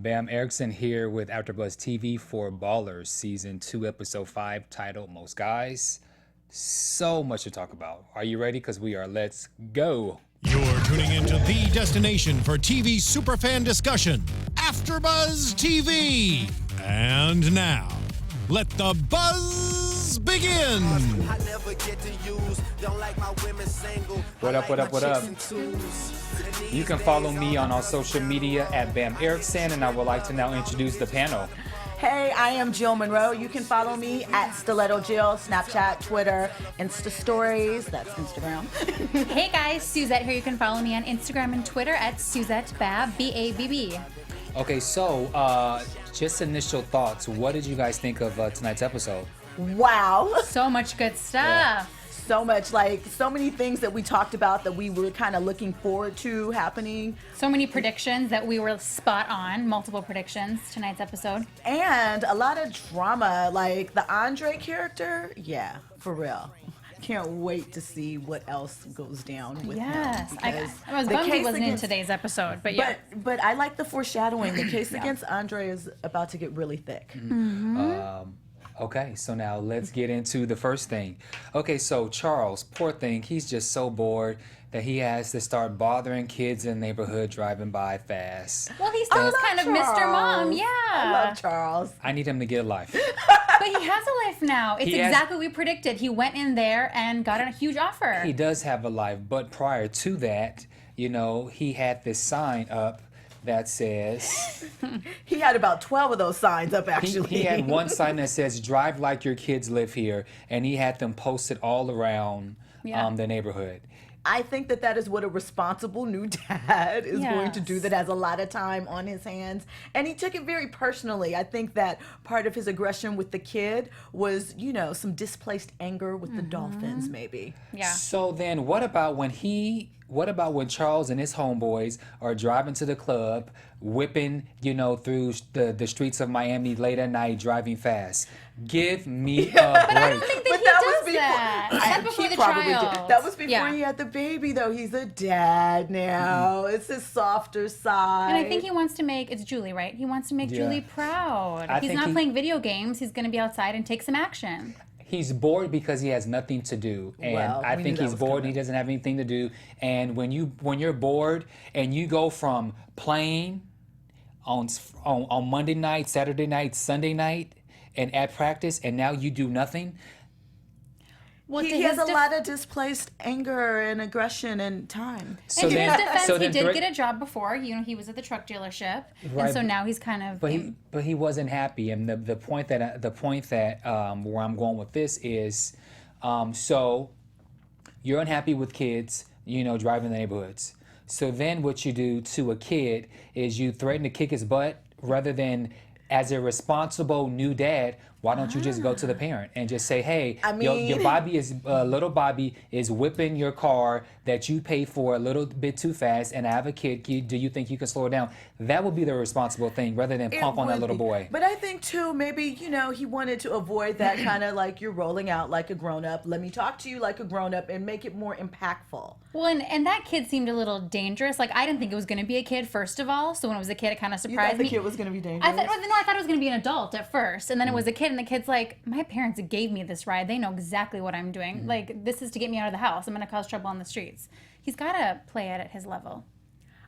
Bamm Ericsen here with AFTERBUZZ TV for Ballers Season 2, Episode 5, titled Most Guys. So much to talk about. Are you ready? Because we are. Let's go. You're tuning into the destination for TV superfan discussion, AFTERBUZZ TV. And now, let the buzz begin. What up, what up, what up? You can follow me on all social media at Bamm Ericsen, and I would like to now introduce the panel. Hey, I am Jill Munroe. You can follow me at Stiletto Jill, Snapchat, Twitter, Insta Stories. That's Instagram. Hey guys, Suzette here. You can follow me on Instagram and Twitter at Suzette Babb, B-A-B-B. Okay, so just initial thoughts. What did you guys think of tonight's episode? Wow. So much good stuff. Yeah. So much, like, so many things that we talked about that we were kind of looking forward to happening. So many predictions that we were spot on. Multiple predictions tonight's episode. And a lot of drama, like the Andre character. Yeah, for real. Can't wait to see what else goes down with him. Yes. I because was the bummed he case wasn't in against- today's episode, but yeah. But I like the foreshadowing. The case against Andre is about to get really thick. Okay, so now let's get into the first thing. Okay, so Charles, poor thing, he's just so bored that he has to start bothering kids in the neighborhood driving by fast. Well, he still is kind of Mr. Mom, yeah. I love Charles. I need him to get a life. But he has a life now. It's He has- exactly what we predicted. He went in there and got a huge offer. He does have a life, but prior to that, you know, he had this sign up that says... He had about 12 of those signs up, He, actually. he had one sign that says, drive like your kids live here, and he had them posted all around the neighborhood. I think that that is what a responsible new dad is going to do, Yes. that has a lot of time on his hands. And he took it very personally. I think that part of his aggression with the kid was, you know, some displaced anger with the dolphins, maybe. Yeah. So then what about when Charles and his homeboys are driving to the club, whipping, you know, through the streets of Miami late at night, driving fast? Give me a break. But I don't think that But he that does was before. that. That's before He the probably did. child. That was before Yeah. he had the baby, though. He's a dad now. It's his softer side. And I think he wants to make, it's Julie, right? He wants to make Yeah. Julie proud. I He's think not he- playing video games. He's going to be outside and take some action. He's bored because he has nothing to do, and Well, I we think knew that he's was bored and coming. he doesn't have anything to do. And when you're bored and you go from playing on Monday night, Saturday night, Sunday night, and at practice, and now you do nothing. Well, he has a lot of displaced anger and aggression and time. So And in his defense, so he then did get a job before. You know, he was at the truck dealership, Right. and so now he's kind of. But he wasn't happy, and the point that where I'm going with this is, so you're unhappy with kids, you know, driving the neighborhoods. So then what you do to a kid is you threaten to kick his butt rather than, as a responsible new dad, why don't you just go to the parent and just say, hey, I mean- your Bobby is little Bobby is whipping your car that you paid for a little bit too fast, and I have a kid. Do you think you can slow it down? That would be the responsible thing rather than pump on that would little be. boy. But I think too, maybe, you know, he wanted to avoid that kind of like you're rolling out like a grown up. Let me talk to you like a grown up and make it more impactful. Well, and that kid seemed a little dangerous. Like, I didn't think it was going to be a kid, first of all. So when it was a kid, it kind of You surprised thought the me. kid was going to be dangerous? I thought it was going to be an adult at first. And then it was a kid, and the kid's like, my parents gave me this ride. They know exactly what I'm doing. Like, this is to get me out of the house. I'm going to cause trouble on the streets. He's got to play it at his level.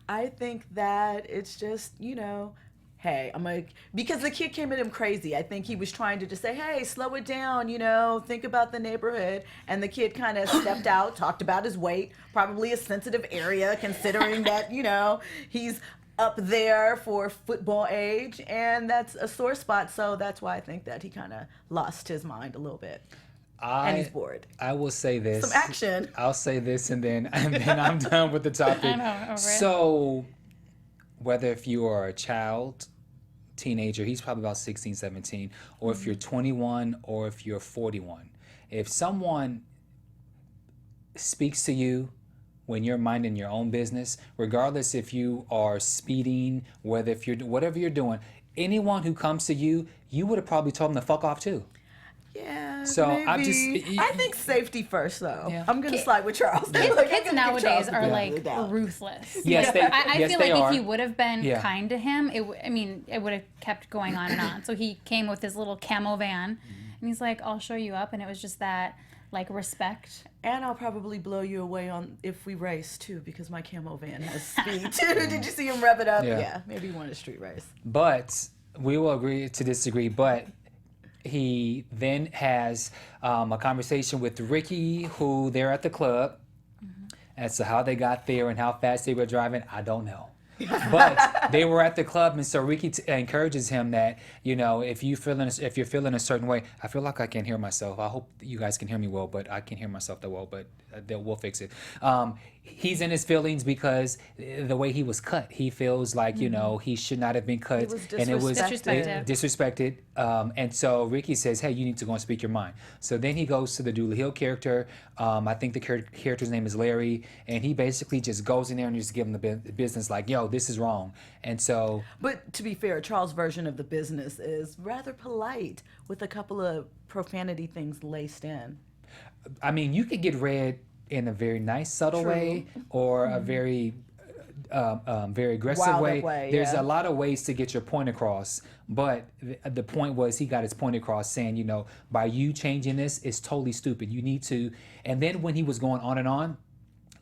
I think that it's just, you know, hey, I'm like, because the kid came at him crazy. I think he was trying to just say, hey, slow it down, you know, think about the neighborhood. And the kid kind of stepped out, talked about his weight, probably a sensitive area considering that, you know, he's up there for football age, and that's a sore spot. So that's why I think that he kind of lost his mind a little bit. And he's bored. I will say this. Some action. I'll say this, and then I'm done with the topic. I know, over it. So, whether if you are a child, teenager, he's probably about 16, 17, or if you're 21 or if you're 41, if someone speaks to you when you're minding your own business, regardless if you are speeding, whatever you're doing, anyone who comes to you, you would have probably told them to fuck off too. Yeah, So I'm Maybe. just. I think safety first, though. Yeah. I'm gonna slide with Charles. Kids, Like, I'm kids gonna give nowadays Charles the are benefit like of the doubt. ruthless. Yes, they. I yes, feel they like are. if he would have been Yeah. kind to him, it would have kept going on and on. So he came with his little camo van, and he's like, "I'll show you up," and it was just that like respect. And I'll probably blow you away on if we race too, because my camo van has speed too. Did you see him rev it up? Yeah. Yeah, maybe you want a street race. But we will agree to disagree. But he then has a conversation with Ricky, who they're at the club. As to how they got there and how fast they were driving, I don't know. But they were at the club, and so Ricky encourages him that, you know, if you're feeling a certain way. I feel like I can't hear myself. I hope you guys can hear me well, but I can't hear myself that well. But we'll fix it. He's in his feelings because the way he was cut, he feels like, you know, he should not have been cut, was and it was disrespected. disrespected. And so Ricky says, "Hey, you need to go and speak your mind." So then he goes to the Dooley Hill character. I think the character's name is Larry, and he basically just goes in there and just give him the business, like, "Yo, this is wrong." And so, But to be fair, Charles' version of the business is rather polite with a couple of profanity things laced in. I mean, you could get read in a very nice, subtle True. way, or a very aggressive Wild way. up way, There's yeah. a lot of ways to get your point across, but the point was he got his point across, saying, you know, by you changing this, it's totally stupid. You need to. And then when he was going on and on,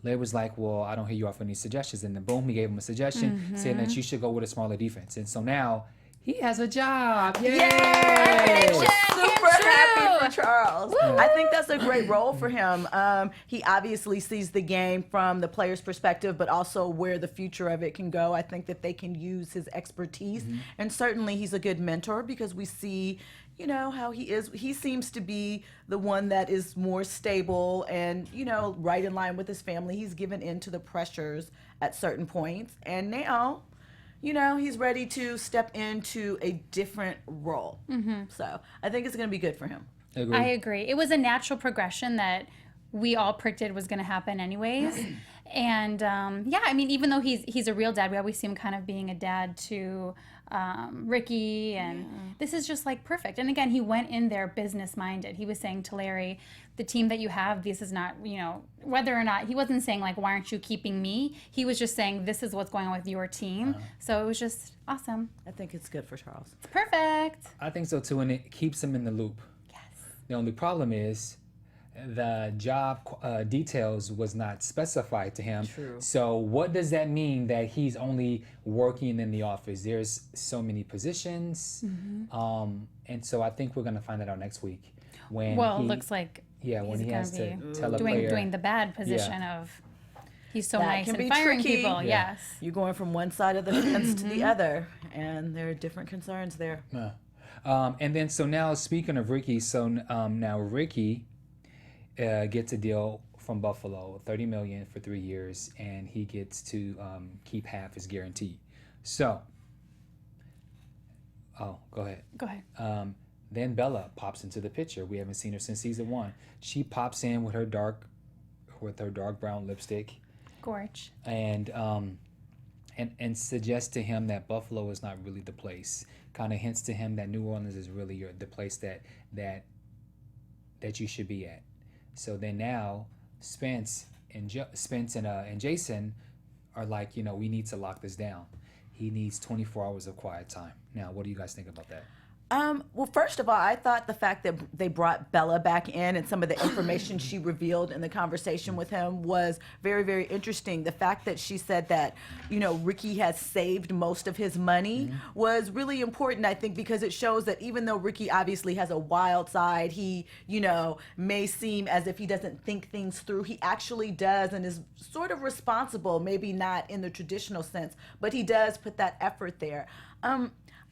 Larry was like, "Well, I don't hear you offer any suggestions." And then boom, he gave him a suggestion saying that you should go with a smaller defense. And so now he has a job. Yay! Super happy for Charles. I think that's a great role for him. He obviously sees the game from the player's perspective, but also where the future of it can go. I think that they can use his expertise. And certainly he's a good mentor because we see, you know, how he is. He seems to be the one that is more stable and, you know, right in line with his family. He's given in to the pressures at certain points. And now, you know, he's ready to step into a different role. So I think it's going to be good for him. Agreed. I agree. It was a natural progression that we all predicted was going to happen anyways. And yeah, I mean, even though he's a real dad, we always see him kind of being a dad to Ricky, and this is just like perfect. And again, he went in there business minded. He was saying to Larry, the team that you have, this is not, you know, whether or not, he wasn't saying like, why aren't you keeping me? He was just saying, this is what's going on with your team. So it was just awesome. I think it's good for Charles. It's perfect. I think so too, and it keeps him in the loop. Yes. The only problem is the job details was not specified to him. True. So what does that mean that he's only working in the office? There's so many positions, and so I think we're gonna find that out next week. When Well, he, it looks like when he's he has to gonna tell a be player. doing the bad position of he's so That nice can and be firing tricky. people. Yeah. Yes. You're going from one side of the fence to the other, and there are different concerns there. And then so now speaking of Ricky, so now Ricky gets a deal from Buffalo, $30 million for 3 years, and he gets to keep half his guarantee. So, go ahead. Go ahead. Then Bella pops into the picture. We haven't seen her since season 1. She pops in with her dark brown lipstick, Gorge. and suggests to him that Buffalo is not really the place. Kind of hints to him that New Orleans is really the place that you should be at. So then now Spence and Jason are like, you know, we need to lock this down. He needs 24 hours of quiet time. Now, what do you guys think about that? Well, first of all, I thought the fact that they brought Bella back in and some of the information she revealed in the conversation with him was very, very interesting. The fact that she said that, you know, Ricky has saved most of his money was really important, I think, because it shows that even though Ricky obviously has a wild side, he, you know, may seem as if he doesn't think things through. He actually does and is sort of responsible, maybe not in the traditional sense, but he does put that effort there.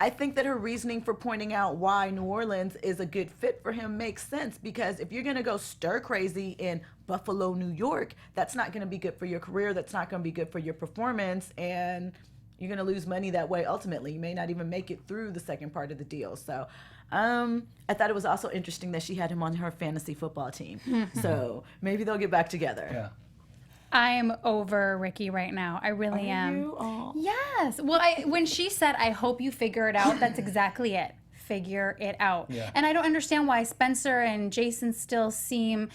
I think that her reasoning for pointing out why New Orleans is a good fit for him makes sense, because if you're going to go stir crazy in Buffalo, New York, that's not going to be good for your career. That's not going to be good for your performance. And you're going to lose money that way ultimately. You may not even make it through the second part of the deal. So I thought it was also interesting that she had him on her fantasy football team. So maybe they'll get back together. Yeah. I'm over Ricky right now. I really am. You? Aw. Yes. Well, when she said, "I hope you figure it out," that's exactly it. figure it out. Yeah. And I don't understand why Spencer and Jason still seems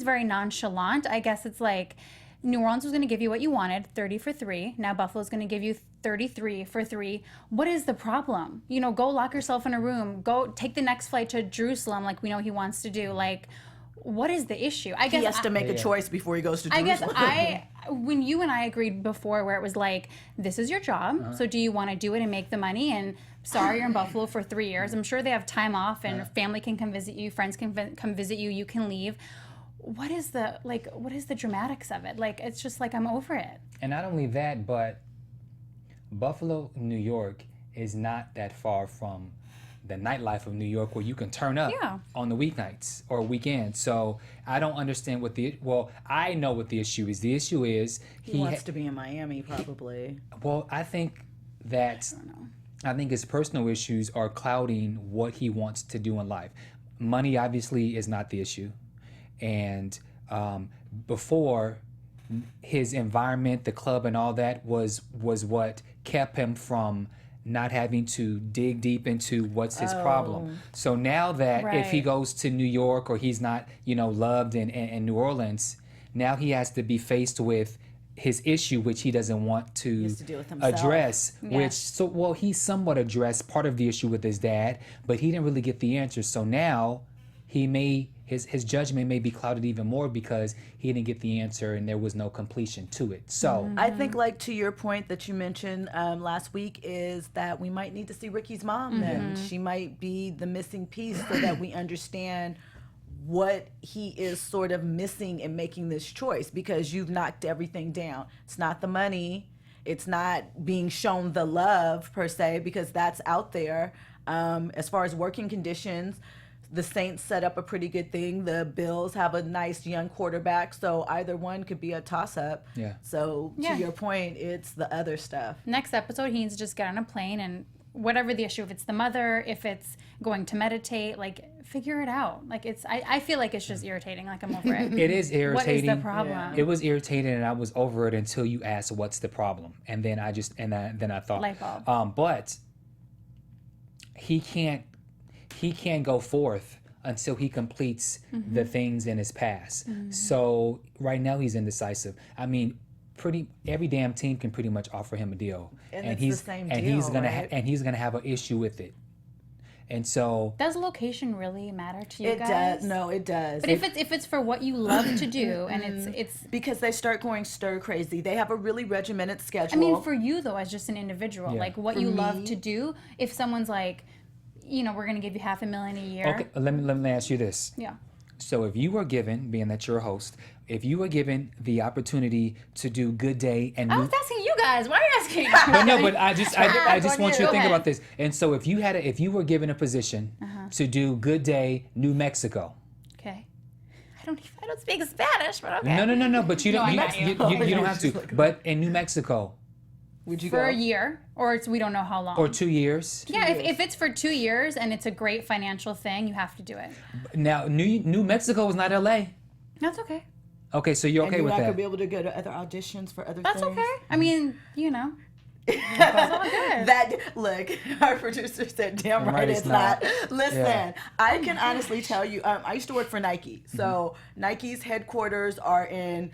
very nonchalant. I guess it's like New Orleans was going to give you what you wanted, 30 for 3. Now Buffalo's going to give you 33 for 3. What is the problem? You know, go lock yourself in a room. Go take the next flight to Jerusalem like we know he wants to do. Like, what is the issue? I guess he has to make a choice before he goes to Jerusalem. I guess when you and I agreed before where it was like, this is your job, so do you want to do it and make the money? And sorry, you're in Buffalo for 3 years. I'm sure they have time off and family can come visit you, friends can come visit you, you can leave. What is the dramatics of it? Like, it's just like, I'm over it. And not only that, but Buffalo, New York is not that far from the nightlife of New York where you can turn up on the weeknights or weekends. So I don't understand I know what the issue is. The issue is he wants to be in Miami probably. Well, I think his personal issues are clouding what he wants to do in life. Money obviously is not the issue. And before, his environment, the club and all that was what kept him from not having to dig deep into what's his problem. So now that if he goes to New York or he's not, loved in New Orleans, now he has to be faced with his issue, which he doesn't want to deal with himself. address, he somewhat addressed part of the issue with his dad, but he didn't really get the answer. So now his judgment may be clouded even more because he didn't get the answer and there was no completion to it. So I think, like, to your point that you mentioned last week, is that we might need to see Ricky's mom then. She might be the missing piece so that we understand what he is sort of missing in making this choice, because you've knocked everything down. It's not the money. It's not being shown the love per se, because that's out there. As far as working conditions, the Saints set up a pretty good thing. The Bills have a nice young quarterback, so either one could be a toss-up. Yeah. So to your point, it's the other stuff. Next episode, he needs to just get on a plane and whatever the issue, if it's the mother, if it's going to meditate, like, figure it out. Like, I feel like it's just irritating. Like, I'm over it. It is irritating. What is the problem? Yeah. It was irritating, and I was over it until you asked what's the problem, and then I thought, light bulb. But he can't go forth until he completes the things in his past. So right now he's indecisive. I mean, every damn team can pretty much offer him a deal, and he's the same deal, he's gonna have an issue with it. And so, does location really matter to you guys? It does. No, it does. But if it's for what you love to do, and it's because they start going stir crazy. They have a really regimented schedule. I mean, for you though, as just an individual, like what you love to do. If someone's like, we're gonna give you $500,000 a year. Okay, let me ask you this. Yeah. So if you were given, being that you're a host, if you were given the opportunity to do Good Day and I was asking you guys. Why are you asking? But I just want you to think about this. And so if you were given a position to do Good Day, New Mexico. Okay. I don't speak Spanish, but okay. No. But you don't. You don't have to. But in New Mexico. Would you for go? a year, or we don't know how long. Or 2 years. Yeah, if it's for 2 years and it's a great financial thing, you have to do it. Now, New Mexico is not LA. That's okay. Okay, so you're okay with that. You're not gonna be able to go to other auditions for other things. That's okay. I mean, it's all good. Look, our producer said, damn right it's not. Listen, I can honestly tell you, I used to work for Nike. So Nike's headquarters are in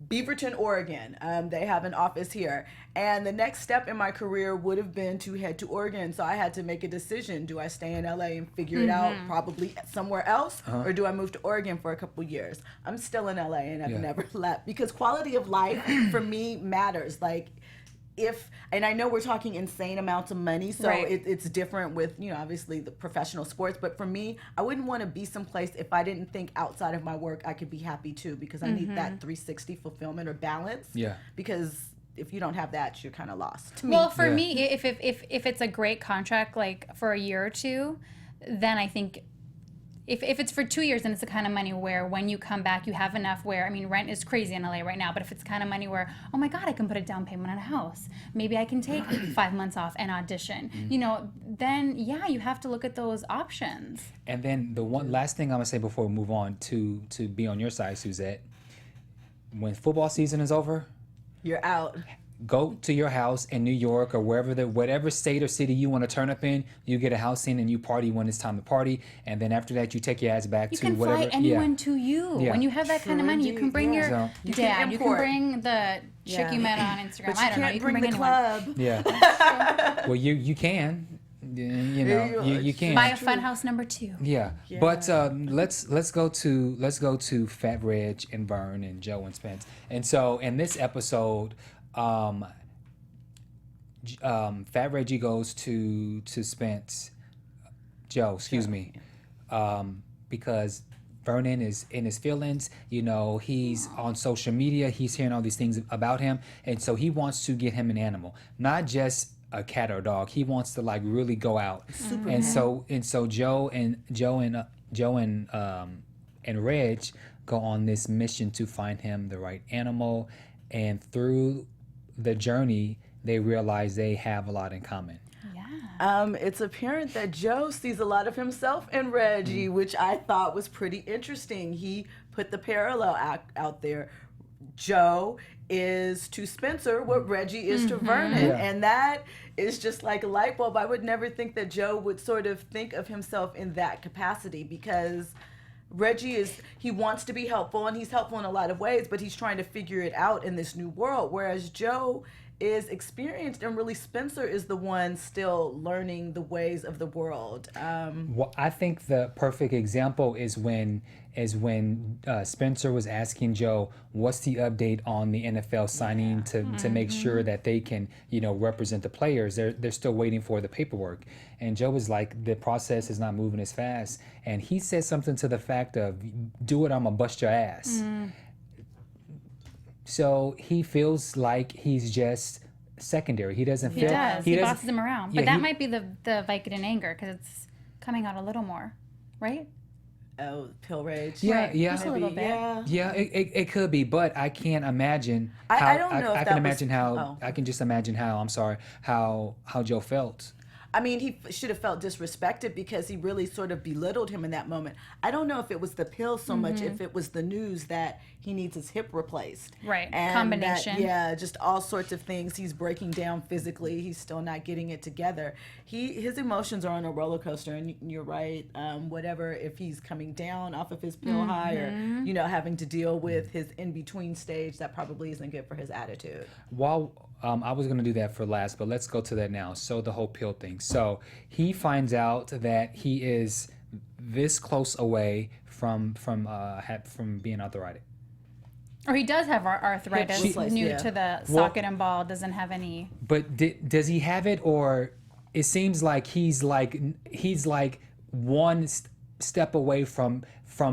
Beaverton, Oregon. They have an office here. And the next step in my career would have been to head to Oregon. So I had to make a decision. Do I stay in LA and figure it out probably somewhere else? Or do I move to Oregon for a couple years? I'm still in LA and I've never left. Because quality of life for me matters. Like, and I know we're talking insane amounts of money, so it's different with, obviously the professional sports, but for me, I wouldn't want to be someplace if I didn't think outside of my work I could be happy too, because I need that 360 fulfillment or balance. Yeah. Because if you don't have that, you're kind of lost. To me. Well, for me, if it's a great contract, like for a year or two, then I think if it's for 2 years, then it's the kind of money where when you come back, you have enough where, I mean, rent is crazy in LA right now, but if it's the kind of money where, oh my God, I can put a down payment on a house. Maybe I can take 5 months off and audition. Then you have to look at those options. And then the one last thing I'm gonna say before we move on to be on your side, Suzette, when football season is over, you're out. go to your house in New York or whatever state or city you want to turn up in. You get a house in and you party when it's time to party, and then after that you take your ass back You to can whatever. fly anyone to you. Yeah. When you have that kind of money, you can bring your So- You can dad. You can import. bring the chick you met on Instagram. But I you don't know. can't You can bring bring the anyone. club. Yeah. Well, you can. You know, you can. Buy a funhouse number 2. Yeah. But let's go to Fat Reg and Vern and Joe and Spence. And so in this episode, Fat Reggie goes to Spence, Joe, excuse me, because Vernon is in his feelings. You know, he's on social media. He's hearing all these things about him, and so he wants to get him an animal, not just a cat or a dog. He wants to like really go out. And so Joe and Reg go on this mission to find him the right animal, and through the journey they realize they have a lot in common. It's apparent that Joe sees a lot of himself in Reggie, which I thought was pretty interesting. He put the parallel out there. Joe is to Spencer what Reggie is to Vernon. Yeah. And that is just like a light bulb. I would never think that Joe would sort of think of himself in that capacity, because Reggie he wants to be helpful, and he's helpful in a lot of ways, but he's trying to figure it out in this new world. Whereas Joe is experienced, and really Spencer is the one still learning the ways of the world. Well, I think the perfect example is when Spencer was asking Joe, what's the update on the NFL signing to make sure that they can, represent the players. They're still waiting for the paperwork. And Joe was like, the process is not moving as fast. And he said something to the fact of, do it, I'm gonna bust your ass. So he feels like he's just secondary. He doesn't feel. He does. He bosses him around. But Yeah, that might be the Vicodin anger, because it's coming out a little more, right? Oh, pill rage. Yeah, Right, yeah. just a little bit. Yeah. Yeah, it could be, but I can't imagine. I don't know if I that can was- imagine how. oh. I can just imagine how. I'm sorry. How Joe felt. I mean, he should have felt disrespected because he really sort of belittled him in that moment. I don't know if it was the pill so much, if it was the news that he needs his hip replaced. Right, And combination. That, just all sorts of things. He's breaking down physically. He's still not getting it together. His emotions are on a roller coaster, and you're right. Whatever, if he's coming down off of his pill high, or having to deal with his in between stage, that probably isn't good for his attitude. While I was gonna do that for last, but let's go to that now. So the whole pill thing. So he finds out that he is this close away from being arthritic. Or he does have arthritis, Hip replaced, new yeah. to the socket and ball, doesn't have any. But does he have it, or it seems like he's like one step away from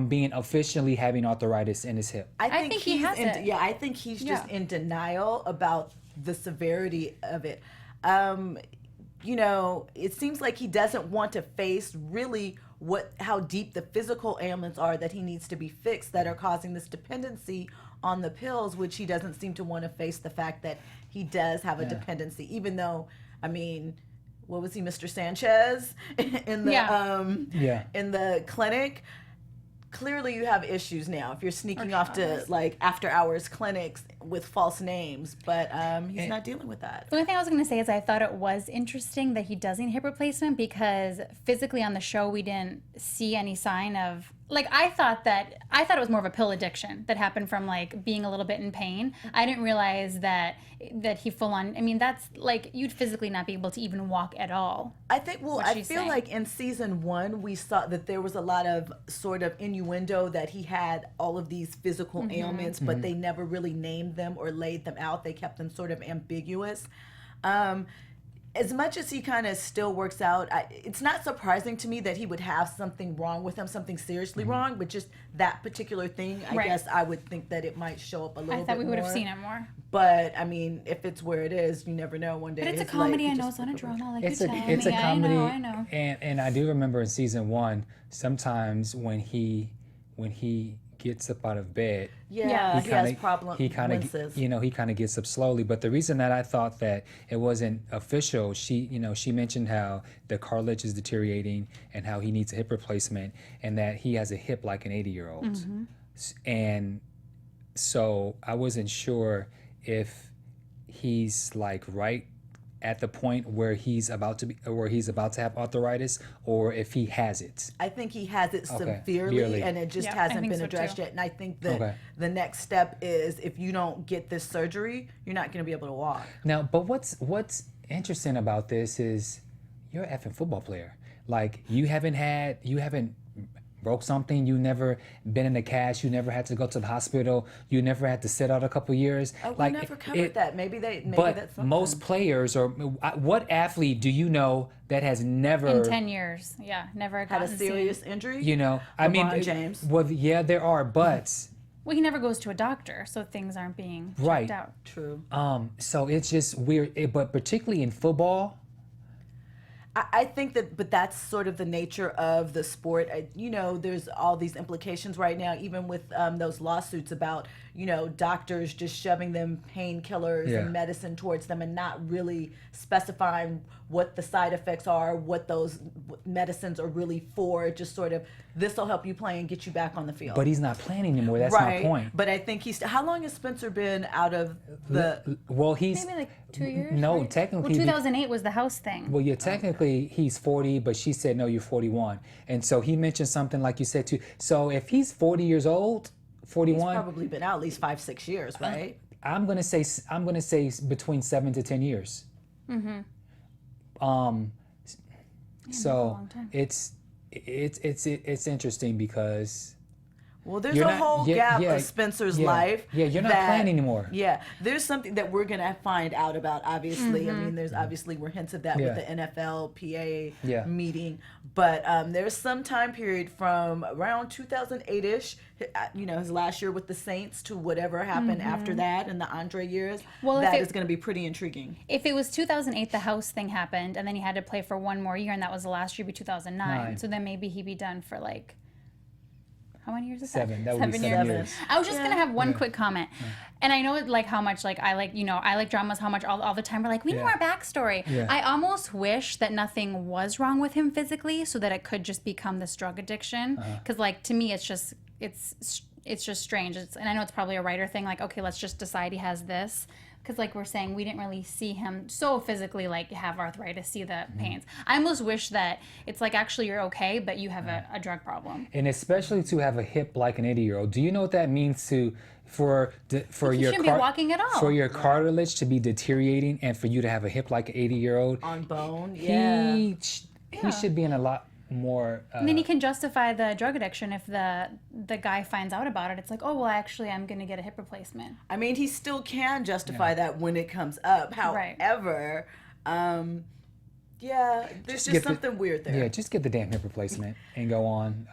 being officially having arthritis in his hip? I think he he's has it. Yeah, I think he's just Yeah. in denial about the severity of it. It seems like he doesn't want to face really how deep the physical ailments are that he needs to be fixed that are causing this dependency on the pills, which he doesn't seem to want to face the fact that he does have a dependency, even though, what was he, Mr. Sanchez in the in the clinic? Clearly you have issues now if you're sneaking off to like after hours clinics with false names, but he's not dealing with that. The only thing I was going to say is I thought it was interesting that he does need hip replacement, because physically on the show we didn't see any sign of, like, I thought it was more of a pill addiction that happened from like being a little bit in pain. I didn't realize that he full on, that's like you'd physically not be able to even walk at all. I think, I she's feel saying. like in season 1 we saw that there was a lot of sort of innuendo that he had all of these physical ailments, but they never really named them or laid them out. They kept them sort of ambiguous. As much as he kind of still works out, it's not surprising to me that he would have something wrong with him, something seriously wrong, but just that particular thing, I Right. guess I would think that it might show up a little bit I thought we would have more. seen it more. But if it's where it is, you never know. One day, But it's a his life comedy, could I know just it's not a flip over. drama, like It's you're a telling it's me. a comedy, I know. and I do remember in season 1 sometimes when he gets up out of bed. Yeah, he has problems. He kind of gets up slowly. But the reason that I thought that it wasn't official, she mentioned how the cartilage is deteriorating and how he needs a hip replacement, and that he has a hip like an 80-year-old. And so I wasn't sure if he's like right at the point where he's about to have arthritis, or if he has it. I think he has it Okay. severely, Yearly. and it just Yeah, I hasn't think been so, addressed too. yet. And I think that Okay. the next step is if you don't get this surgery, you're not going to be able to walk. Now, but what's interesting about this is you're an effing football player. Like you haven't broke something. You never been in a cast. You never had to go to the hospital. You never had to sit out a couple years. Oh, we like never covered that. Maybe that's But something. most players, or what athlete do you know that has never In 10 years, yeah, never had gotten a serious injury. You know, I mean, LeBron James. Well, yeah, there are, but Well, he never goes to a doctor, so things aren't being checked Right. out. True. so it's just weird. But particularly in football, I think that, but that's sort of the nature of the sport. There's all these implications right now, even with those lawsuits about, doctors just shoving them painkillers Yeah. and medicine towards them and not really specifying what the side effects are, what those medicines are really for. Just sort of, this will help you play and get you back on the field. but he's not playing anymore. That's right. my point. But I think how long has Spencer been out of the? Well, he's Maybe like 2 years. no, right? technically. Well, 2008 was the house thing. Well, yeah, technically he's 40, but she said no, you're 41, and so he mentioned something like you said too. So if he's 40 years old, He's 41, probably been out at least 5-6 years, right? I'm gonna say between 7 to 10 years. Mm-hmm. that's a So long time. it's interesting because Well, there's You're a not- whole yeah, gap yeah, of Spencer's yeah. life. Yeah, you're not that- playing anymore. Yeah, there's something that we're gonna find out about. Obviously, I mean, there's obviously we're hints of that with Yeah. the NFLPA Yeah. meeting, but there's some time period from around 2008ish. His last year with the Saints to whatever happened after that in the Andre years. Well, if that it- is going to be pretty intriguing. If it was 2008, the house thing happened, and then he had to play for one more year, and that was the last year, be 2009. Nine. So then maybe he'd be done for like, how many years is Seven. that? That would be 7 years. I was just gonna have one quick comment, and I know like how much like I like dramas. How much all the time we're like we know Yeah. our backstory. Yeah. I almost wish that nothing was wrong with him physically, so that it could just become this drug addiction. Because like to me, it's just strange. And I know it's probably a writer thing. Like okay, let's just decide he has this. Because like we're saying, we didn't really see him so physically like have arthritis, see the pains. I almost wish that it's like actually you're okay, but you have a drug problem. And especially to have a hip like an 80-year-old. Do you know what that means for your shouldn't be walking at all. for your cartilage to be deteriorating and for you to have a hip like an 80-year-old? On bone, yeah. He should be in a lot more. And then he can justify the drug addiction if the guy finds out about it. It's like, oh well, actually, I'm gonna get a hip replacement. I mean, he still can justify that when it comes up. Right. However, there's just get the- something weird there. Yeah, just get the damn hip replacement and go on.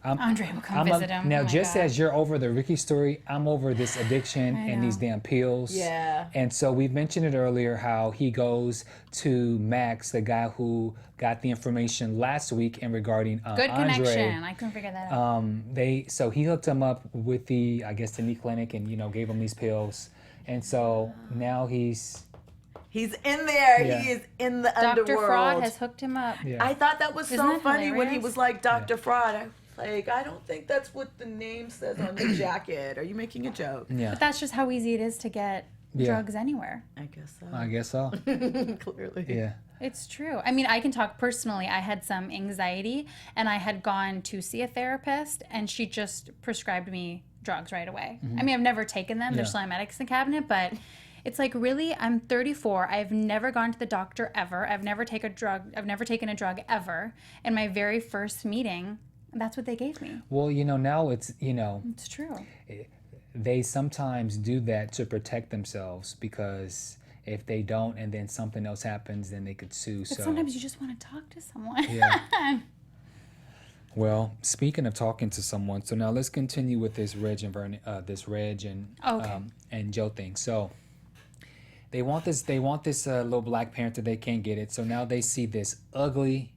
Andre will come visit him. Now, Oh my just God. as you're over the Ricky story, I'm over this addiction and these damn pills. Yeah. And so we mentioned it earlier how he goes to Max, the guy who got the information last week in regarding Good Andre. connection. I couldn't figure that out. So he hooked him up with the knee clinic and gave him these pills. And so now he's He's in there. Yeah. He is in the Dr. underworld. Fraud has hooked him up. Yeah. I thought that was so Isn't that funny when he hilarious? was like Dr. Fraud. I was like, I don't think that's what the name says on the jacket. Are you making a joke? yeah. But that's just how easy it is to get drugs anywhere. I guess so. I guess so. Clearly. Yeah. It's true. I mean, I can talk personally. I had some anxiety, and I had gone to see a therapist, and she just prescribed me drugs right away. I mean, I've never taken them. There's Yeah. still in my medicine cabinet, but it's like, really? I'm 34. I've never gone to the doctor ever. I've never taken a drug ever. In my very first meeting, that's what they gave me. Well, now it's, It's true. they sometimes do that to protect themselves because if they don't and then something else happens, then they could sue. But So sometimes you just want to talk to someone. Yeah. Well, speaking of talking to someone, so now let's continue with this Reg and Vernon, Okay. and Joe thing. So they want this little black parent that they can't get it. So now they see this ugly,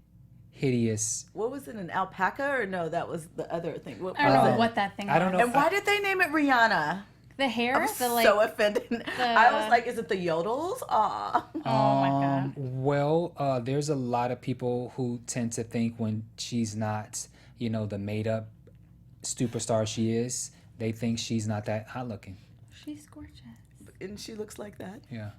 hideous. What was it, an alpaca or no? That was the other thing. What I don't was know it? what that thing I don't was. know. And why did they name it Rihanna? The hair? I was The like. so offended. I was like, is it the yodels? Aw. Oh my God. Well, there's a lot of people who tend to think when she's not, the made up superstar she is, they think she's not that hot looking. She's gorgeous. and she looks like that. Yeah.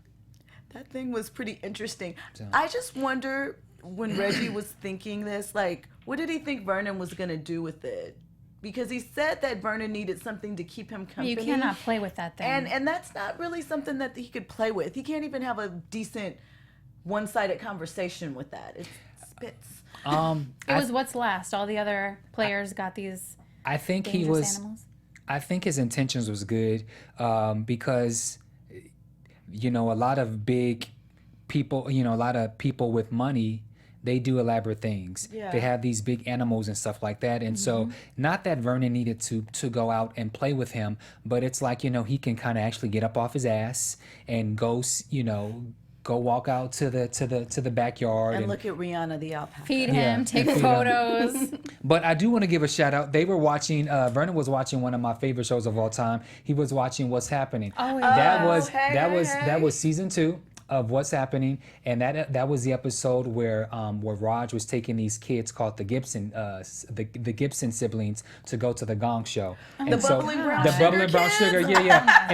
That thing was pretty interesting. So- I just wonder when Reggie was thinking this, like, what did he think Vernon was gonna do with it? Because he said that Vernon needed something to keep him company. You cannot play with that thing. And that's not really something that he could play with. He can't even have a decent one-sided conversation with that. It spits. it was what's last. All the other players got these I think he dangerous was. animals. I think his intentions was good because, you know, a lot of big people, you know, a lot of people with money, they do elaborate things. Yeah. They have these big animals and stuff like that. And so, not that Vernon needed to go out and play with him, but it's like, you know, he can kind of actually get up off his ass and go, you know, go walk out to the backyard And look at Rihanna the alpaca. Feed him, Yeah, take feed him. photos. But I do want to give a shout out. They were watching. Vernon was watching one of my favorite shows of all time. He was watching What's Happening. Oh, yeah. That was season 2 of What's Happening, and that was the episode where Raj was taking these kids called the Gibson the Gibson siblings to go to the Gong Show. And The bubbly brown the sugar bubbly brown kids? sugar, yeah.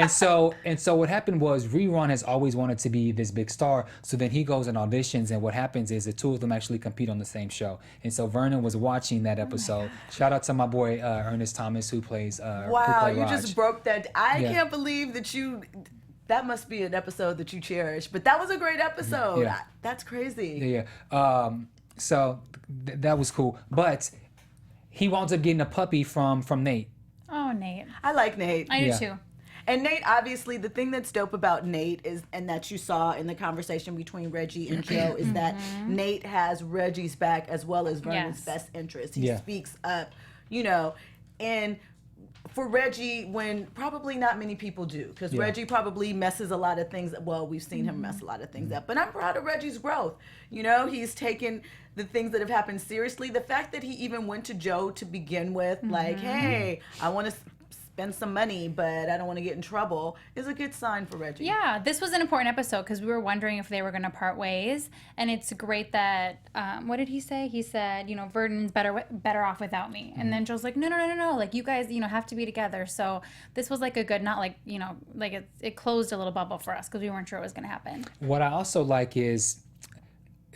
and so what happened was Rerun has always wanted to be this big star. So then he goes and auditions, and what happens is the two of them actually compete on the same show. And so Vernon was watching that episode. Shout out to my boy Ernest Thomas who plays. Wow, who played you Raj. just broke that. I Yeah. can't believe that you. That must be an episode that you cherish. But that was a great episode. Yeah. That's crazy. Yeah. So that was cool. But he winds up getting a puppy from Nate. Oh, Nate. I like Nate. I do Yeah. too. And Nate, obviously, the thing that's dope about Nate is, and that you saw in the conversation between Reggie and Joe, is that Nate has Reggie's back as well as Vernon's Yes. best interest. He Yeah. speaks up, you know, and for Reggie, when probably not many people do, because Yeah. Reggie probably messes a lot of things. Well, we've seen him mess a lot of things up, but I'm proud of Reggie's growth. You know, he's taken the things that have happened seriously. The fact that he even went to Joe to begin with, like, hey, I want to spend some money, but I don't want to get in trouble, is a good sign for Reggie. Yeah, this was an important episode because we were wondering if they were going to part ways, and it's great that. What did he say? He said, you know, Vernon's better off without me, and then Joe's like, no, like you guys, you know, have to be together. So this was like a good, not like, you know, like it closed a little bubble for us because we weren't sure what was going to happen. What I also like is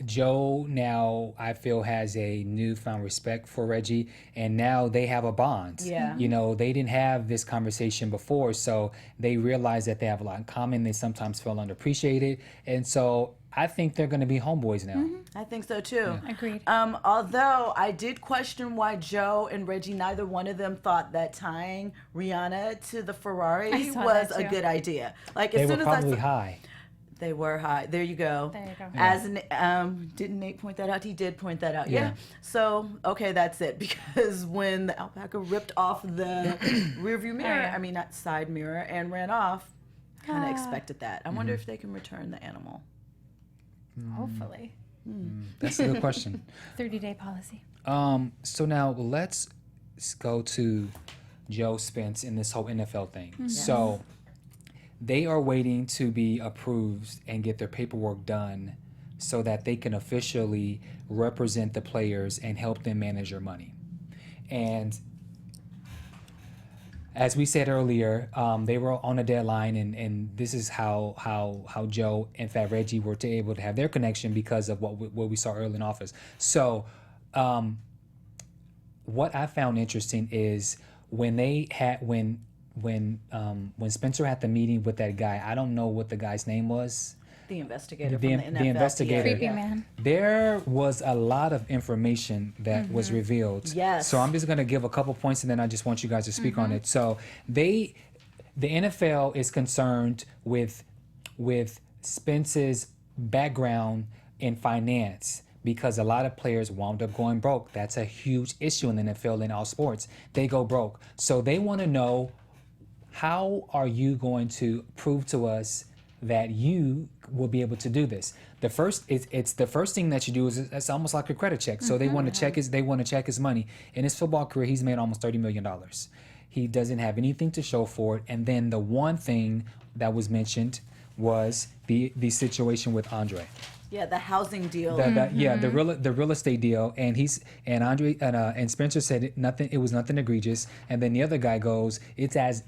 Joe now, I feel, has a newfound respect for Reggie, and now they have a bond. Yeah. You know, they didn't have this conversation before, so they realize that they have a lot in common. They sometimes feel underappreciated, and so I think they're going to be homeboys now. I think so too. Agreed. Although I did question why Joe and Reggie, neither one of them thought that tying Rihanna to the Ferrari I saw was that a too. good idea. Like They as were soon as probably I saw, high. they were high. There you go. There you go. As didn't Nate point that out? He did point that out. Yeah. Yeah. So okay, that's it. Because when the alpaca ripped off the rearview mirror, yeah. I mean not side mirror, and ran off, kind of Ah. expected that. I wonder if they can return the animal. Hopefully. That's a good question. 30-day policy. So now let's go to Joe Spence in this whole NFL thing. So they are waiting to be approved and get their paperwork done so that they can officially represent the players and help them manage their money. And as we said earlier, they were on a deadline, and this is how Joe and Fat Reggie were able to have their connection because of what we saw early in office. So, what I found interesting is when they had when Spencer had the meeting with that guy. I don't know what the guy's name was. The investigator The- from the NFL. the investigator. Creepy Yeah. man. There was a lot of information that was revealed. Yes. So I'm just going to give a couple points and then I just want you guys to speak on it. So the NFL is concerned with Spence's background in finance because a lot of players wound up going broke. That's a huge issue in the NFL in all sports. They go broke. So they want to know, how are you going to prove to us that you will be able to do this? It's the first thing that you do is it's almost like a credit check. So they want to check his money. In his football career, he's made almost $30 million. He doesn't have anything to show for it. And then the one thing that was mentioned was the situation with Andre. Yeah, the housing deal. The real estate deal, and Andre and Spencer said it was nothing egregious, and then the other guy goes, it's as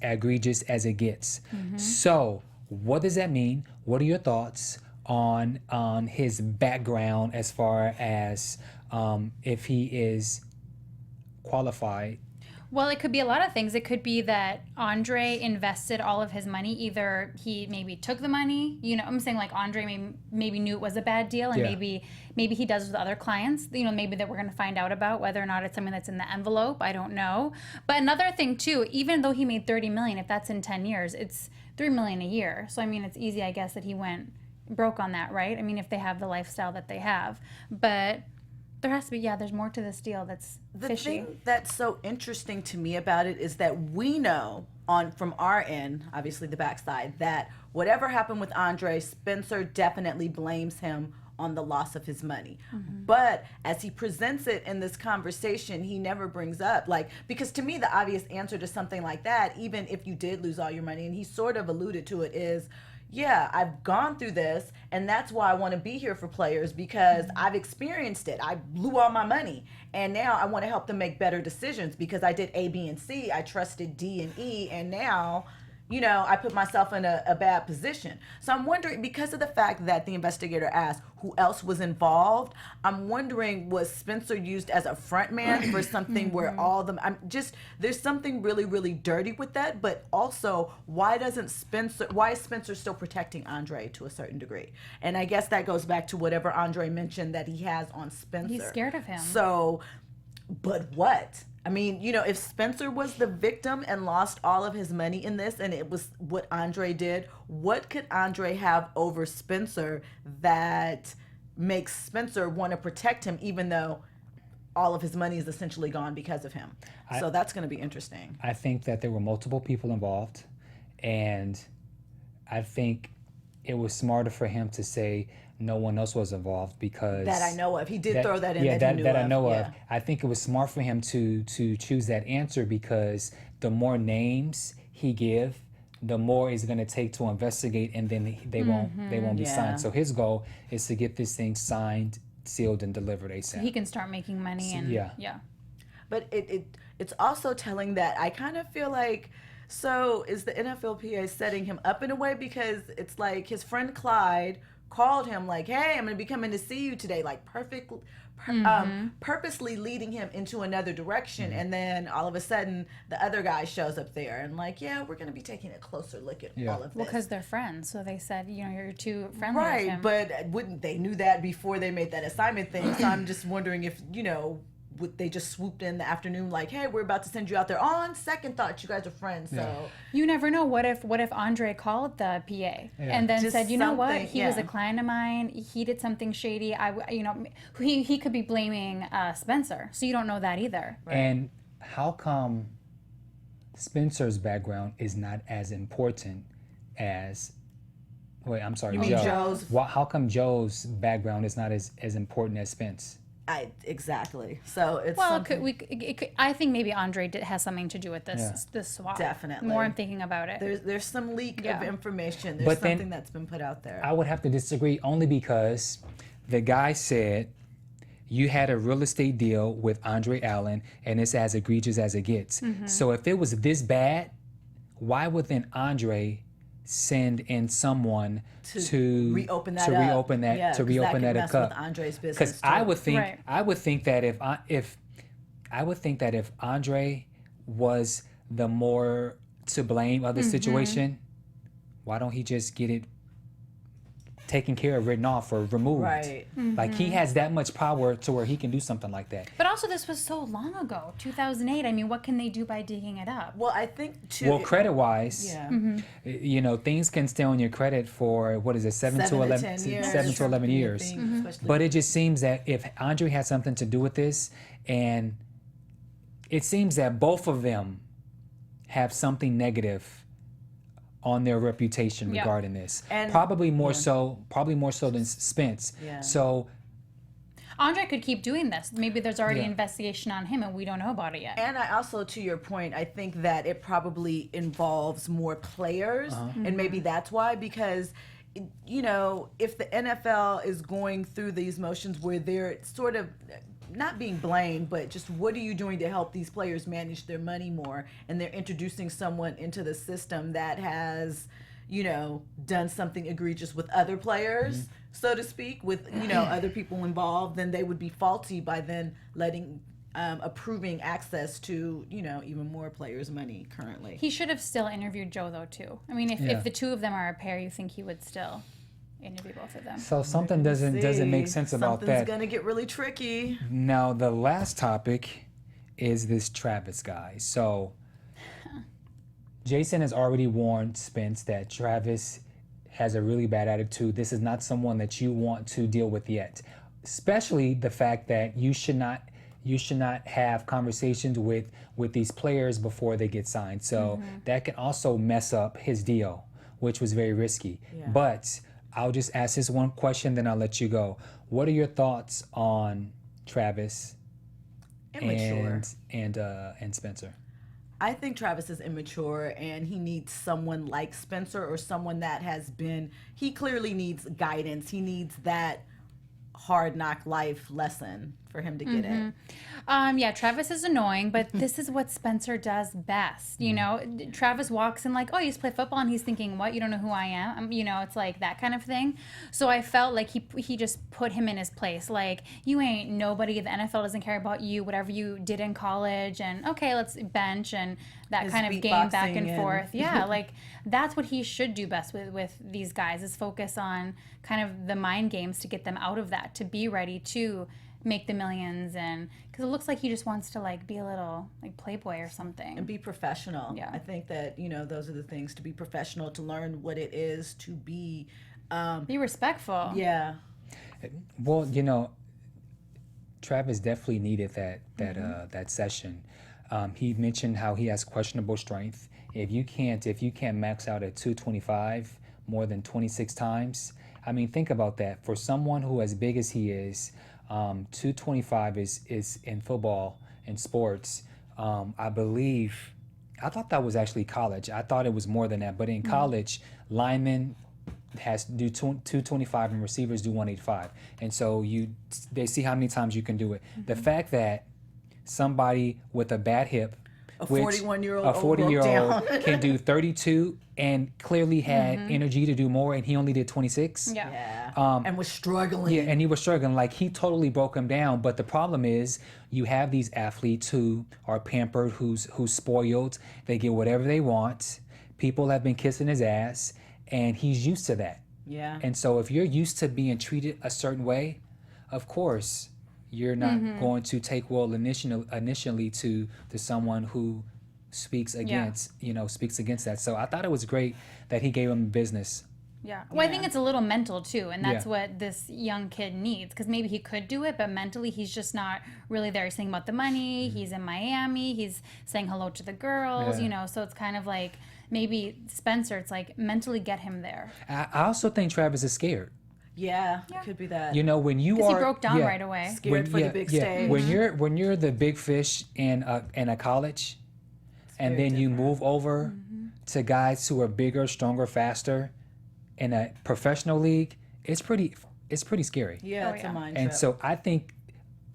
egregious as it gets. So what does that mean? What are your thoughts on his background as far as if he is qualified? Well, it could be a lot of things. It could be that Andre invested all of his money. Either he maybe took the money, I'm saying like Andre maybe knew it was a bad deal, and maybe he does with other clients, maybe that we're going to find out about whether or not it's something that's in the envelope. I don't know. But another thing too, even though he made $30 million, if that's in 10 years, it's $3 million a year. So I mean, it's easy, I guess, that he went broke on that, right? I mean, if they have the lifestyle that they have, but there has to be, there's more to this deal that's the fishy. thing that's so interesting to me about it is that we know from our end, obviously the backside, that whatever happened with Andre, Spencer definitely blames him on the loss of his money. But as he presents it in this conversation, he never brings up, because to me the obvious answer to something like that, even if you did lose all your money, and he sort of alluded to it, is I've gone through this, and that's why I want to be here for players, because I've experienced it. I blew all my money, and now I want to help them make better decisions because I did A, B, and C. I trusted D and E, and now I put myself in a bad position. So I'm wondering, because of the fact that the investigator asked who else was involved, I'm wondering, was Spencer used as a front man for something where there's something really, really dirty with that, but also why is Spencer still protecting Andre to a certain degree? And I guess that goes back to whatever Andre mentioned that he has on Spencer. He's scared of him. So, but what? I mean, if Spencer was the victim and lost all of his money in this, and it was what Andre did, what could Andre have over Spencer that makes Spencer want to protect him, even though all of his money is essentially gone because of him? So that's going to be interesting. I think that there were multiple people involved, and I think it was smarter for him to say no one else was involved, because that I know of. He did throw that in. That I know of. I think it was smart for him to choose that answer, because the more names he give, the more it's going to take to investigate, and then they won't be signed. So his goal is to get this thing signed, sealed, and delivered ASAP. So he can start making money. But it's also telling that I kind of feel like, so is the NFLPA setting him up in a way, because it's like his friend Clyde called him like, hey, I'm going to be coming to see you today, like purposely leading him into another direction. And then all of a sudden the other guy shows up there and like, we're going to be taking a closer look at all of this. Well, because they're friends. So they said, you're too friendly with him. But they knew that before they made that assignment thing. So I'm just wondering if, they just swooped in the afternoon like, hey, we're about to send you out there. On second thought, you guys are friends. So you never know. What if Andre called the PA and then said, you know what, he was a client of mine, he did something shady, he could be blaming Spencer. So you don't know that either. Right? And how come Spencer's background is not as important as Joe's? How come Joe's background is not as important as Spence? Exactly. So it's I think maybe Andre has something to do with this swap. Definitely. The more I'm thinking about it, there's some leak of information. There's something that's been put out there. I would have to disagree, only because the guy said you had a real estate deal with Andre Allen, and it's as egregious as it gets. So if it was this bad, why would then Andre send in someone to reopen that account? Andre's business. Because I would think that if Andre was the more to blame of the situation, why don't he just get it taken care of, written off, or removed? Right. Like, he has that much power to where he can do something like that. But also, this was so long ago, 2008. I mean, what can they do by digging it up? Well, I think too. Well, credit-wise, things can stay on your credit for 7 to 11 years. But it just seems that if Andre had something to do with this, and it seems that both of them have something negative on their reputation regarding this, and probably more so than Spence. So Andre could keep doing this. Maybe there's already an investigation on him and we don't know about it yet. And I also, to your point, I think that it probably involves more players, and maybe that's why, because you know, if the NFL is going through these motions where they're sort of not being blamed, but just what are you doing to help these players manage their money more? And they're introducing someone into the system that has, you know, done something egregious with other players, so to speak, with, you know, other people involved, then they would be faulty by then approving access to, you know, even more players' money currently. He should have still interviewed Joe, though, too. I mean, if the two of them are a pair, you think he would still interview both of them. So something doesn't make sense about that. Something's gonna get really tricky. Now the last topic is this Travis guy. So Jason has already warned Spence that Travis has a really bad attitude. This is not someone that you want to deal with yet, especially the fact that you should not have conversations with these players before they get signed. So that can also mess up his deal, which was very risky. Yeah. But I'll just ask this one question, then I'll let you go. What are your thoughts on Travis Immature. and Spencer? I think Travis is immature and he needs someone like Spencer or someone that has been, he clearly needs guidance. He needs that hard knock life lesson for him to get it. Yeah, Travis is annoying, but this is what Spencer does best. You know, Travis walks in like, oh, you used to play football, and he's thinking, what? You don't know who I am? You know, it's like that kind of thing. So I felt like he just put him in his place. Like, you ain't nobody. The NFL doesn't care about you. Whatever you did in college, and okay, let's bench and that His kind of game back beatboxing and forth. Yeah, like that's what he should do best with these guys is focus on kind of the mind games to get them out of that, to be ready to make the millions, and because it looks like he just wants to like be a little like playboy or something And be professional. Yeah. I think that, you know, those are the things, to be professional, to learn what it is to be, be respectful. yeah. Well, you know, Travis definitely needed that session. He mentioned how he has questionable strength. If you can't max out at 225 more than 26 times, I mean, think about that. For someone who as big as he is, 225 is in football and sports. I thought that was actually college. I thought it was more than that. But in college, linemen has to do 225 and receivers do 185. And so they see how many times you can do it. The fact that somebody with a bad hip, A which 41-year-old a 40-year-old broke down. can do 32 and clearly had energy to do more, and he only did 26. Yeah. Yeah. And was struggling. Yeah, and he was struggling. Like, he totally broke him down. But the problem is, you have these athletes who are pampered, who's spoiled. They get whatever they want. People have been kissing his ass, and he's used to that. Yeah. And so if you're used to being treated a certain way, of course, you're not going to take well initially to someone who speaks against that. So I thought it was great that he gave him business. Yeah. Well, I think it's a little mental too, and that's Yeah. what this young kid needs, because maybe he could do it, but mentally he's just not really there. He's thinking about the money. He's in Miami. He's saying hello to the girls. Yeah. You know, so it's kind of like maybe Spencer. It's like mentally get him there. I also think Travis is scared. Yeah. It could be that. You know, when you Because are he broke down right away. Scared for the big stage. When you're the big fish in a college, and very then you move over to guys who are bigger, stronger, faster in a professional league, it's pretty scary. Yeah, Oh, it's yeah. a mind And trip. so I think,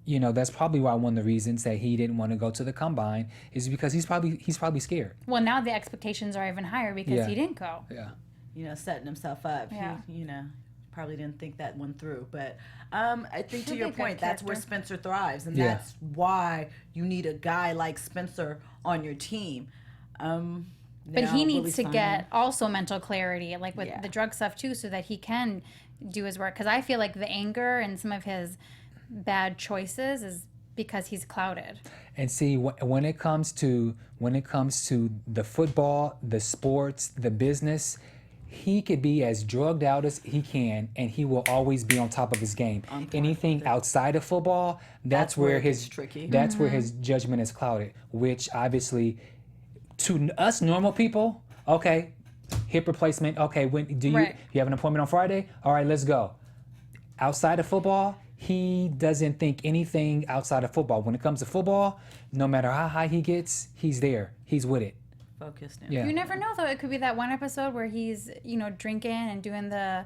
you know, that's probably why one of the reasons that he didn't want to go to the combine is because he's probably scared. Well, now the expectations are even higher because Yeah. he didn't go. Yeah. You know, setting himself up. Yeah. He, you know, probably didn't think that one through. But I think to He'll your be a good point, that's where character. Spencer thrives. And Yeah. that's why you need a guy like Spencer on your team. But he needs to get also mental clarity, like with Yeah. the drug stuff too, so that he can do his work. Because I feel like the anger and some of his bad choices is because he's clouded. And see, when it comes to the football, the sports, the business, he could be as drugged out as he can, and he will always be on top of his game. Anything outside of football, that's where where it gets his tricky. That's where his judgment is clouded. Which obviously, to us normal people, okay, hip replacement. Okay, when do you Right. you have an appointment on Friday? All right, let's go. Outside of football, he doesn't think anything outside of football. When it comes to football, no matter how high he gets, he's there. He's with it. focused. Yeah. You never know, though. It could be that one episode where he's, drinking and doing the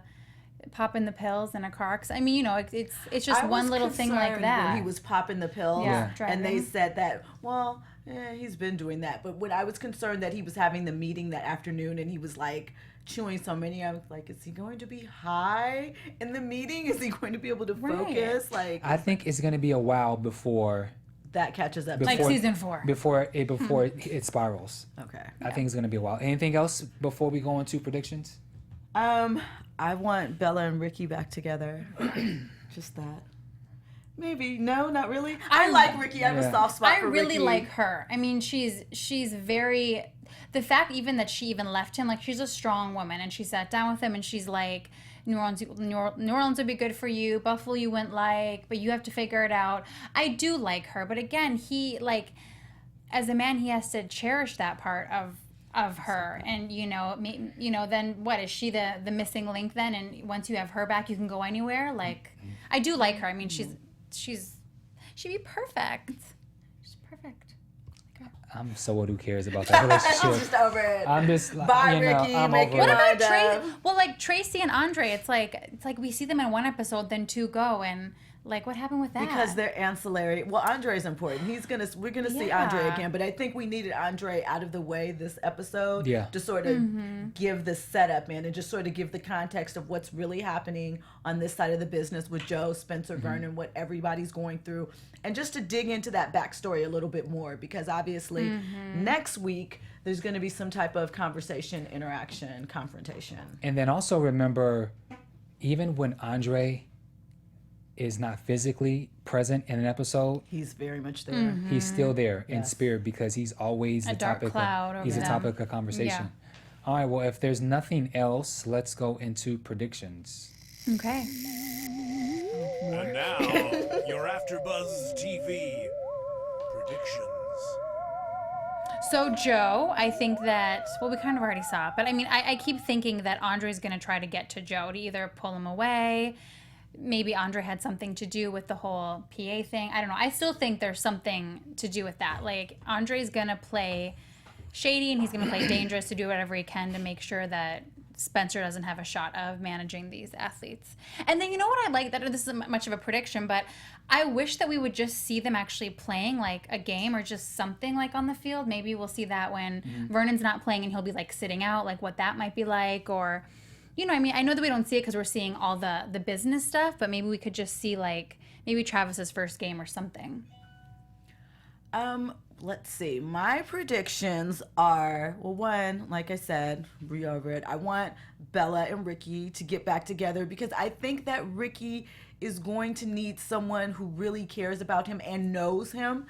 popping the pills in a car. 'Cause, I mean, it's just one little thing like that. When he was popping the pills, Yeah. and they Driving. said that, well, he's been doing that. But when I was concerned that he was having the meeting that afternoon and he was like chewing so many, I was like, is he going to be high in the meeting? Is he going to be able to focus? Like, I think it's going to be a while before that catches up. Like season 4. before it spirals. Okay. I think it's going to be a while. Anything else before we go into predictions? I want Bella and Ricky back together. Just that. Maybe. No, not really. I like Ricky. I have a soft spot for Ricky. I really like her. I mean, she's very... The fact even that she even left him, like, she's a strong woman, and she sat down with him, and she's like, New Orleans would be good for you. Buffalo you wouldn't like, but you have to figure it out. I do like her, but again, he, like, as a man, he has to cherish that part of her, and then what is she the missing link then? And once you have her back, you can go anywhere. Like, I do like her. I mean, she'd be perfect. She's perfect. I'm someone who cares about that relationship. I'm just over it. I'm just like, Bye, Ricky. I'm Make over it it. What about Mind Tracy? Well, like Tracy and Andre, it's like we see them in one episode, then 2 go, and like what happened with that? Because they're ancillary. Well, Andre's important. We're gonna see Andre again, but I think we needed Andre out of the way this episode to sort of give the setup, man, and just sort of give the context of what's really happening on this side of the business with Joe, Spencer, Vernon, what everybody's going through, and just to dig into that backstory a little bit more, because obviously next week there's going to be some type of conversation, interaction, confrontation. And then also remember, even when Andre is not physically present in an episode, he's very much there. he's still there in spirit, because he's always A the dark topic cloud he's over a them. topic of conversation. All right, well, if there's nothing else, let's go into predictions. Okay. And now, your AfterBuzz TV predictions. So Joe, I think that, well, we kind of already saw it, but I mean, I keep thinking that Andre's going to try to get to Joe to either pull him away. Maybe Andre had something to do with the whole PA thing. I don't know. I still think there's something to do with that. Like, Andre's going to play shady, and he's going to play dangerous to do whatever he can to make sure that Spencer doesn't have a shot of managing these athletes. And then, you know what I like? That this isn't much of a prediction, but I wish that we would just see them actually playing like a game or just something like on the field. Maybe we'll see that when Vernon's not playing and he'll be like sitting out, like what that might be like. Or, you know, I mean, I know that we don't see it because we're seeing all the business stuff, but maybe we could just see like maybe Travis's first game or something. Let's see. My predictions are, well, one, like I said, over it. I want Bella and Ricky to get back together, because I think that Ricky is going to need someone who really cares about him and knows him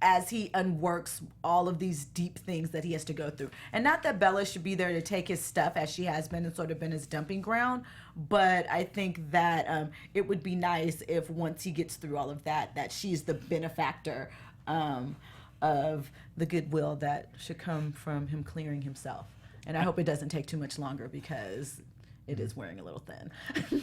as he unworks all of these deep things that he has to go through. And not that Bella should be there to take his stuff, as she has been and sort of been his dumping ground, but I think that it would be nice if once he gets through all of that, that she's the benefactor of the goodwill that should come from him clearing himself. And I hope it doesn't take too much longer, because it is wearing a little thin.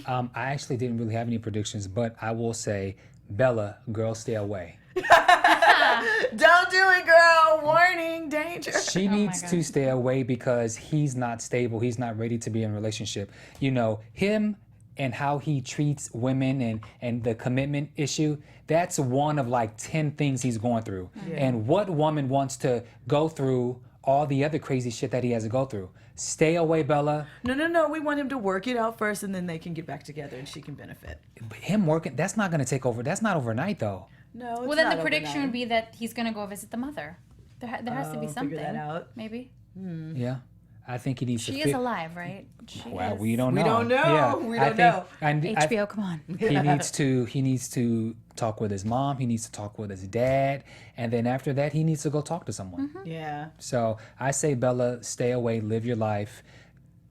I actually didn't really have any predictions, but I will say, Bella, girl, stay away. Don't do it, girl. Warning, danger. She needs to stay away, because he's not stable. He's not ready to be in a relationship. You know, him and how he treats women and the commitment issue, that's one of like 10 things he's going through. Yeah. And what woman wants to go through all the other crazy shit that he has to go through? Stay away, Bella. No. We want him to work it out first, and then they can get back together and she can benefit. But him working, that's not going to take over. That's not overnight, though. No, it's well, then not the prediction overnight. would be that he's going to go visit the mother. There has to be something. Figure that out. Maybe. Yeah. I think he needs to She is alive, right? Well, we don't know. We don't know. Yeah. We don't know. HBO, come on. He needs to talk with his mom. He needs to talk with his dad, and then after that, he needs to go talk to someone. Yeah. So I say, Bella, stay away, live your life,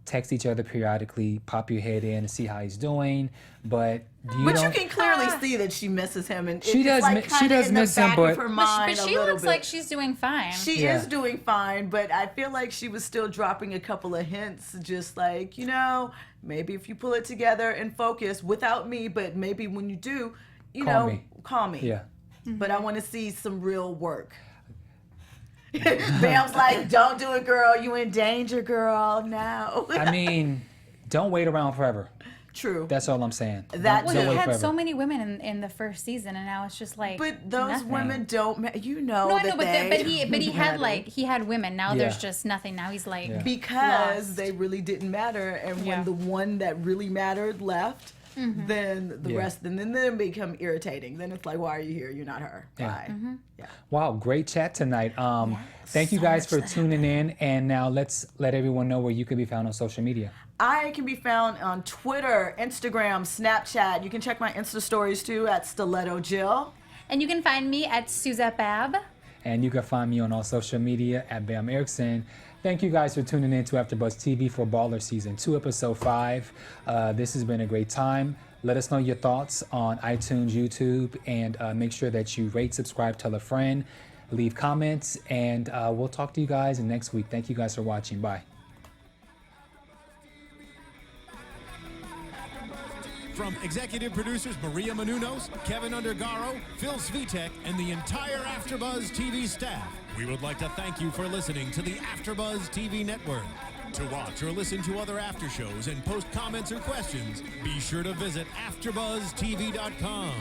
text each other periodically, pop your head in and see how he's doing. But you can clearly see that she misses him, and she does. Like she does miss him, but she looks like she's doing fine. She is doing fine, but I feel like she was still dropping a couple of hints, just like, you know, maybe if you pull it together and focus without me, but maybe when you do, call me. Yeah. But I want to see some real work. Bam's like, don't do it, girl. You in danger, girl. No. I mean, don't wait around forever. True. That's all I'm saying. That Well, Don't he wait had forever. so many women in the first season, and now it's just like. But those nothing. women don't. No, No, I that know, but they he had matter. he had women. Now Yeah. there's just nothing. Now he's like. Yeah. Because Lost. they really didn't matter, and when Yeah. the one that really mattered left, then the Yeah. rest, and then they become irritating. Then it's like, why are you here? You're not her. Yeah. Bye. Yeah. Wow, great chat tonight. Thank you so guys much for that tuning in. And now let's let everyone know where you can be found on social media. I can be found on Twitter, Instagram, Snapchat. You can check my Insta stories too at Stiletto Jill. And you can find me at Suzette Babb. And you can find me on all social media at Bamm Ericsen. Thank you guys for tuning in to AfterBuzz TV for Baller Season 2, Episode 5. This has been a great time. Let us know your thoughts on iTunes, YouTube, and make sure that you rate, subscribe, tell a friend, leave comments, and we'll talk to you guys next week. Thank you guys for watching. Bye. From executive producers Maria Menounos, Kevin Undergaro, Phil Svitek, and the entire AfterBuzz TV staff, we would like to thank you for listening to the AfterBuzz TV network. To watch or listen to other after shows and post comments or questions, be sure to visit AfterBuzzTV.com.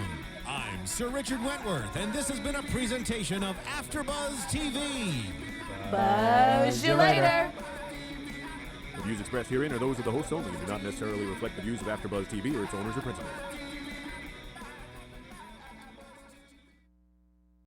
I'm Sir Richard Wentworth, and this has been a presentation of AfterBuzz TV. Buzz you later. The views expressed herein are those of the hosts only and do not necessarily reflect the views of AfterBuzz TV or its owners or principals.